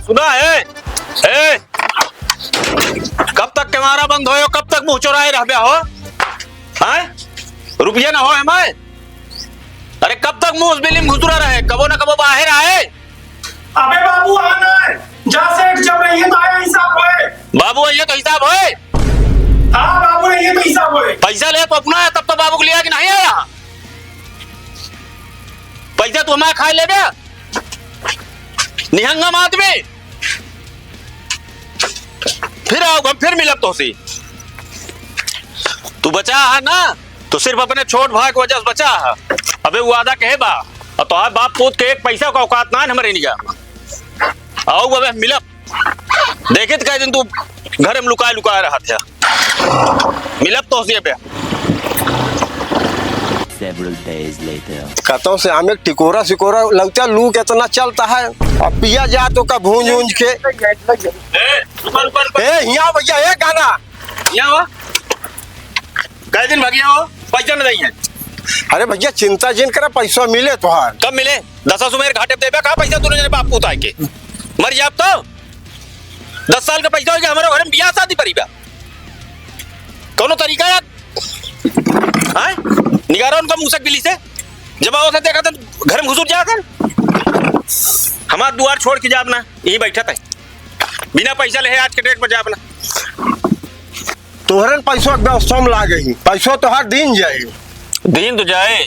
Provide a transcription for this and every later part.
सुना है कब तक कैमरा बंद हो, कब तक मुंह चुराए रह हो? रुपया ना हो हमें? अरे कब तक मुंह बिलिंग घुसरा रहे, कबो ना कबो बाहर आए। अबे बाबू आना है, जा सेठ जब रही है तो आया हिसाब होए। बाबू ये तो हिसाब होए। हाँ बाबू ये तो हिसाब होए। पैसा ले तो अपना है, तब तो बाबू को लिया कि नहीं आया? पैसा तो हमारे खा ले गया निहंगम आदमी। फिर आओ फिर मिलब तो सी। तू बचा है ना तो सिर्फ अपने छोट भाई की वजह से बचा है। अबे वो वादा कहे बा और तो बाप पूत के एक पैसा का औकात ना है हमारे निगा। आओ अबे मिलब देखे तो कई दिन तू घर में लुकाए लुकाए रहा था। मिलब तो सी पे कहता से हमें टिकोरा सिकोरा लगता लू कितना चलता है। अब पिया जा तो का भूंज भूंज के यहाँ भैया ये गाना यहाँ कई दिन भगिया हो पैसा नहीं है। अरे भैया चिंता जिन करा पैसा मिले तुहार। कब मिले? 10 सुमेर घाटे देबे कहा पैसा तूने बाप पूत आए के मर जा। तो 10 साल का पैसा हो गया हमारे घर में बियाह शादी परी बा कौनो तरीका है निगारा उनका मुंह से बिली से जब आओ देखा था घर में घुसूर जाकर हमारा द्वार छोड़ के जापना यही बैठा था बिना पैसा ले आज के डेट पर जापना। तोहरन पैसा व्यवस्था में ला गई पैसा तोहार दिन जाए दिन तो जाए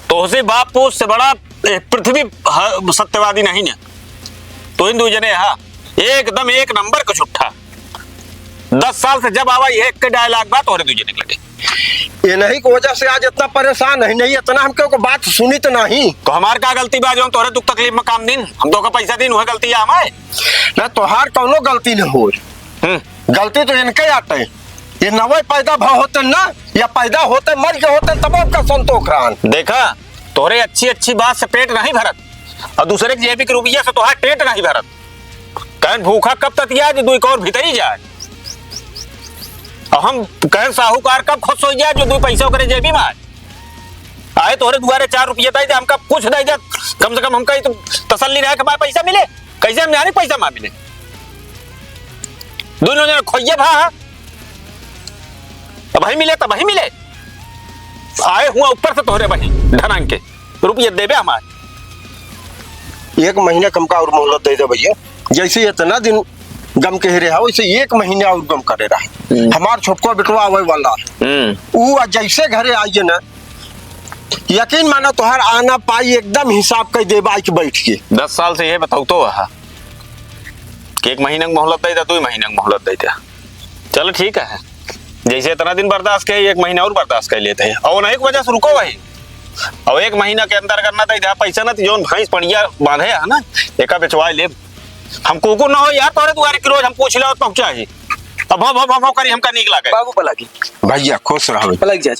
तो उसे बाप पोस्ट से बड़ा पृथ्वी सत्यवादी नहीं है। तो इन दो जने हा एकदम एक नंबर का छुट्टा 10 साल से जब आवा एक के डायलॉग बात और दूजे निकले ये नहीं की वजह से आज इतना परेशान है। नहीं इतना हमको को बात सुनी तो नहीं तो हमार का गलती बा जो तोरे दुख तकलीफ में काम दिन हम तो का पैसा दिन वह गलती है हमारे ना तोहार कौनो गलती न हो। गलती तो इनके आते ये नवे पैदा भाव होते ना या पैदा होते मर के होते तब का संतोष रान देखा तोरे अच्छी अच्छी बात से पेट नहीं भरत और दूसरे की जेबी के रुपया से तोहार पेट नहीं भरत। कहन भूखा कब तक याद दुई और भीतर ही जाए और हम कहन साहूकार कब खुश हो जाए जो दो पैसा करे जेबी में आए तोरे दुआरे 4 रुपया दे हमका कुछ दे दे कम से कम हमका तो तसल्ली रहे कि हमारे पैसा मिले। कैसे हम जाने पैसा मां मिले दोनों जने खोइए भा अब वही मिले तब वही मिले आए हुआ ऊपर से तोहरे वही ढनांग के रुपये देवे हमारे 1 महीना कम का और मोहलत दे दे भैया। जैसे इतना दिन गम कह रहा वैसे 1 महीना और गम करे रहा। हमार छोटको बेटवा आवे वाला वो जैसे घरे आइए ना यकीन माना तोहर आना पाई एकदम हिसाब कर दे बाइक बैठ के। 10 साल से ये बताओ तो कि 1 महीना मोहलत दे 2 महीना मोहलत दे दिया। चलो ठीक है जैसे इतना दिन बर्दाश्त के 1 महीना और बर्दाश्त कर लेते हैं और नहीं वजह से रुको भाई और 1 महीना के अंदर करना था पैसा ना जो भैंस पड़िया बांधे है ना एक बेचवाए ले हम कुकुर ना हो यार तोरे दुआरे की रोज हम पूछ लो पहुंचा ही अब हम करी हमका नीक लागे बाबू पलागी भैया खुश रहो पलक जा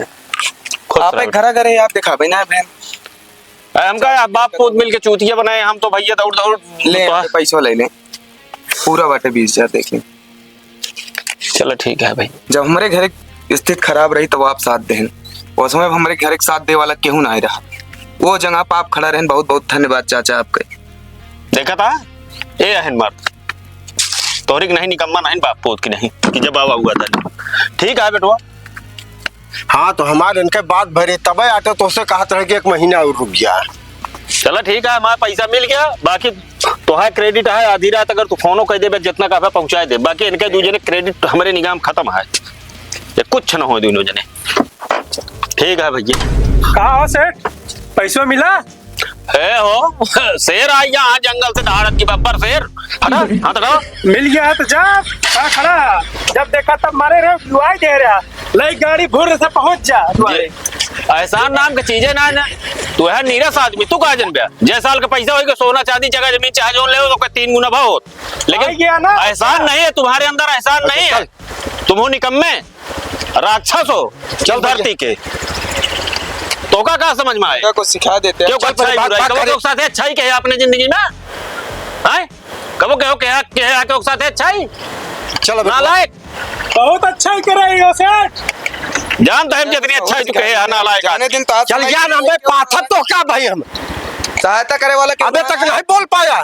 आप एक घरा करे आप दिखा भाई ना बहन हमका बाप पूत मिल के चूतिया बनाए हम तो भैया दौड़ दौड़ ले पैसा ले ले पूरा बाटे 20,000 देख ले। चलो ठीक है भाई जब हमारे घर स्थिति खराब रही तब आप साथ दें उस समय हमारे घर एक साथ दे वाला क्यों ना रहा वो जगह पर आप खड़ा रहें। बहुत बहुत धन्यवाद चाचा आपके। देखा था ए अहन मर्द तोहरी की नहीं निकम्मा नहीं बाप पोत की नहीं कि जब आवा हुआ था ठीक है बेटवा। हाँ तो हमारे इनके बात भरे तब आटे तो उसे कहा था कि 1 महीना और रुक गया। चलो ठीक है हमारा पैसा मिल गया बाकी तो है क्रेडिट है आधी रात अगर तू फोनो कह दे जितना कहा पहुंचा दे बाकी इनके दूसरे क्रेडिट हमारे निगाह में खत्म है ये कुछ न हो दोनों जने। ठीक है भैया कहा हो सेठ पैसा मिला है हो शेर आई यहाँ जंगल से दहाड़त की बब्बर शेर हाँ तो मिल गया है तो जा खड़ा जब देखा तब मारे रहे दुआई दे रहा लई गाड़ी भोर से पहुंच जा। एहसान नाम की चीजें ना तू है नीरस आदमी तू कहा जन जय साल का पैसा होगा सोना चांदी जगह जमीन चाहे जो ले तो 3 गुना भाव लेकिन एहसान नहीं है तुम्हारे अंदर एहसान नहीं है तुम हो निकम्मे राक्षस हो चल धरती के तो का समझ में आए को सिखा देते हैं कबो साथ अच्छाई कहे आपने जिंदगी में आए कबो कहो के साथ अच्छाई चलो नालायक बहुत अच्छा ही कर रही हो सेठ जानता है जितनी अच्छाई तू कहे नालायक जाने दिन तो चल गया ना मैं पाथर तो क्या भाई हम सहायता करे वाला अबे तक नहीं बोल पाया